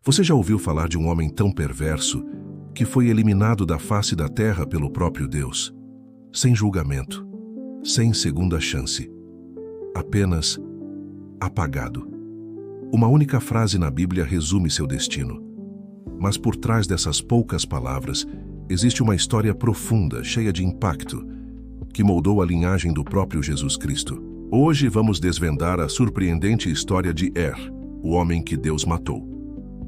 Você já ouviu falar de um homem tão perverso que foi eliminado da face da terra pelo próprio Deus, sem julgamento, sem segunda chance, apenas apagado? Uma única frase na Bíblia resume seu destino. Mas por trás dessas poucas palavras, existe uma história profunda, cheia de impacto, que moldou a linhagem do próprio Jesus Cristo. Hoje vamos desvendar a surpreendente história de o homem que Deus matou.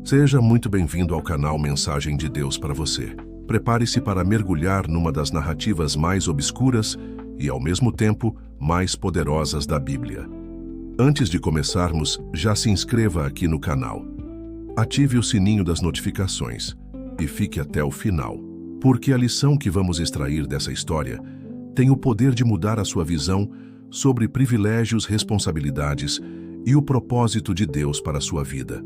Seja muito bem-vindo ao canal Mensagem de Deus para você. Prepare-se para mergulhar numa das narrativas mais obscuras e, ao mesmo tempo, mais poderosas da Bíblia. Antes de começarmos, já se inscreva aqui no canal. Ative o sininho das notificações e fique até o final, porque a lição que vamos extrair dessa história tem o poder de mudar a sua visão sobre privilégios, responsabilidades e o propósito de Deus para a sua vida.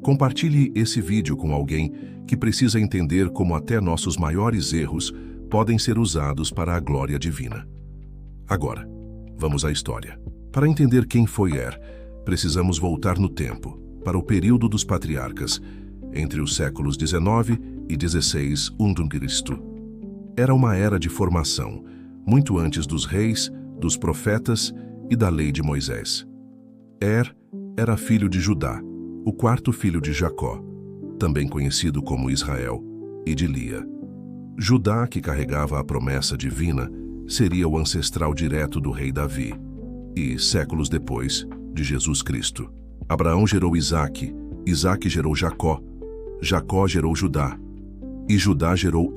Compartilhe esse vídeo com alguém que precisa entender como até nossos maiores erros podem ser usados para a glória divina. Agora, vamos à história. Para entender quem foi precisamos voltar no tempo, para o período dos patriarcas, entre os séculos 19 e 16 a.C. Era uma era de formação, muito antes dos reis, dos profetas e da lei de Moisés. Era filho de Judá, o quarto filho de Jacó, também conhecido como Israel, e de Lia. Judá, que carregava a promessa divina, seria o ancestral direto do rei Davi, e, séculos depois, de Jesus Cristo. Abraão gerou Isaque, Isaque gerou Jacó, Jacó gerou Judá, e Judá gerou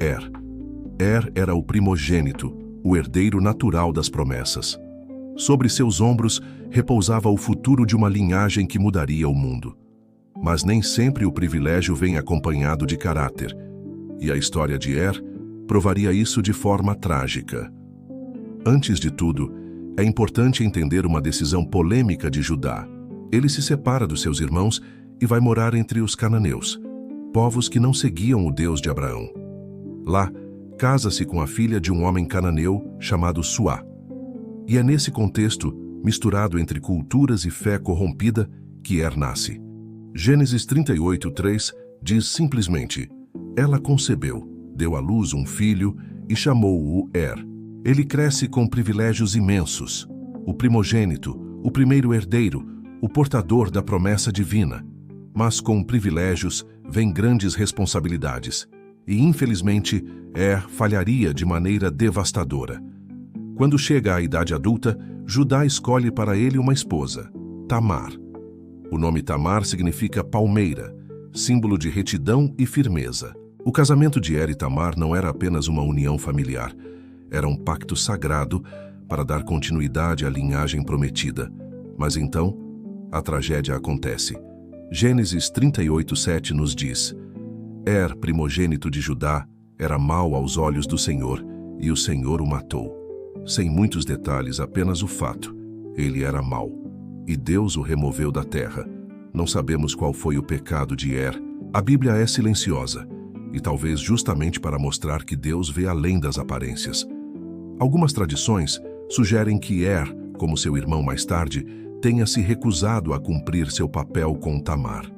era o primogênito, o herdeiro natural das promessas. Sobre seus ombros repousava o futuro de uma linhagem que mudaria o mundo. Mas nem sempre o privilégio vem acompanhado de caráter, e a história de provaria isso de forma trágica. Antes de tudo, é importante entender uma decisão polêmica de Judá. Ele se separa dos seus irmãos e vai morar entre os cananeus, povos que não seguiam o Deus de Abraão. Lá, casa-se com a filha de um homem cananeu chamado Suá. E é nesse contexto, misturado entre culturas e fé corrompida, que nasce. Gênesis 38:3 diz simplesmente: ela concebeu, deu à luz um filho e chamou-o Ele cresce com privilégios imensos, o primogênito, o primeiro herdeiro, o portador da promessa divina. Mas com privilégios vem grandes responsabilidades. E, infelizmente, falharia de maneira devastadora. Quando chega à idade adulta, Judá escolhe para ele uma esposa, Tamar. O nome Tamar significa palmeira, símbolo de retidão e firmeza. O casamento de e Tamar não era apenas uma união familiar, era um pacto sagrado para dar continuidade à linhagem prometida. Mas então, a tragédia acontece. Gênesis 38:7 nos diz: primogênito de Judá, era mau aos olhos do Senhor, e o Senhor o matou. Sem muitos detalhes, apenas o fato: ele era mau, e Deus o removeu da terra. Não sabemos qual foi o pecado de A Bíblia é silenciosa, e talvez justamente para mostrar que Deus vê além das aparências. Algumas tradições sugerem que como seu irmão mais tarde, tenha se recusado a cumprir seu papel com Tamar.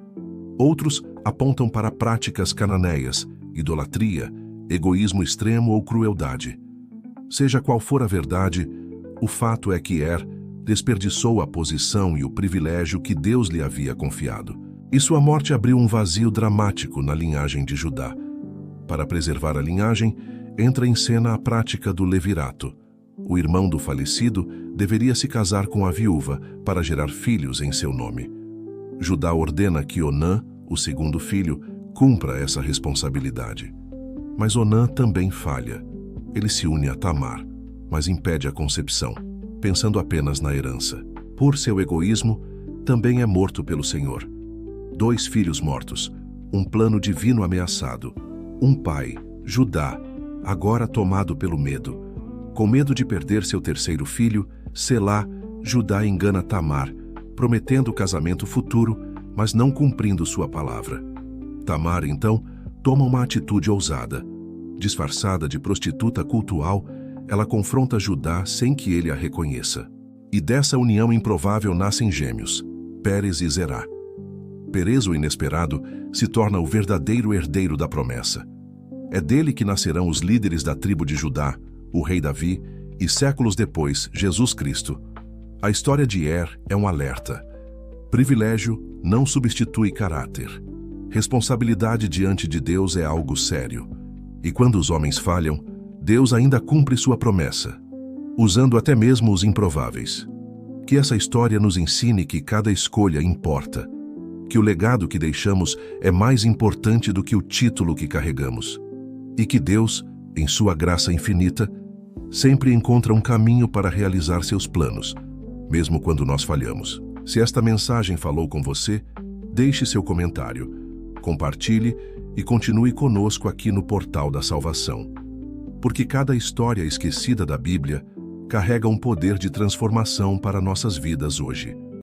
Outros apontam para práticas cananeias, idolatria, egoísmo extremo ou crueldade. Seja qual for a verdade, o fato é que desperdiçou a posição e o privilégio que Deus lhe havia confiado. E sua morte abriu um vazio dramático na linhagem de Judá. Para preservar a linhagem, entra em cena a prática do levirato. O irmão do falecido deveria se casar com a viúva para gerar filhos em seu nome. Judá ordena que Onã, o segundo filho, cumpra essa responsabilidade. Mas Onã também falha. Ele se une a Tamar, mas impede a concepção, pensando apenas na herança. Por seu egoísmo, também é morto pelo Senhor. 2 filhos mortos, um plano divino ameaçado. Um pai, Judá, agora tomado pelo medo. Com medo de perder seu terceiro filho, Selá, Judá engana Tamar, prometendo o casamento futuro, mas não cumprindo sua palavra. Tamar, então, toma uma atitude ousada. Disfarçada de prostituta cultual, ela confronta Judá sem que ele a reconheça. E dessa união improvável nascem gêmeos, Pérez e Zerá. Perez, o inesperado, se torna o verdadeiro herdeiro da promessa. É dele que nascerão os líderes da tribo de Judá, o rei Davi e, séculos depois, Jesus Cristo. A história de Er é um alerta. Privilégio não substitui caráter. Responsabilidade diante de Deus é algo sério. E quando os homens falham, Deus ainda cumpre sua promessa, usando até mesmo os improváveis. Que essa história nos ensine que cada escolha importa, que o legado que deixamos é mais importante do que o título que carregamos, e que Deus, em sua graça infinita, sempre encontra um caminho para realizar seus planos, mesmo quando nós falhamos. Se esta mensagem falou com você, deixe seu comentário, compartilhe e continue conosco aqui no Portal da Salvação. Porque cada história esquecida da Bíblia carrega um poder de transformação para nossas vidas hoje.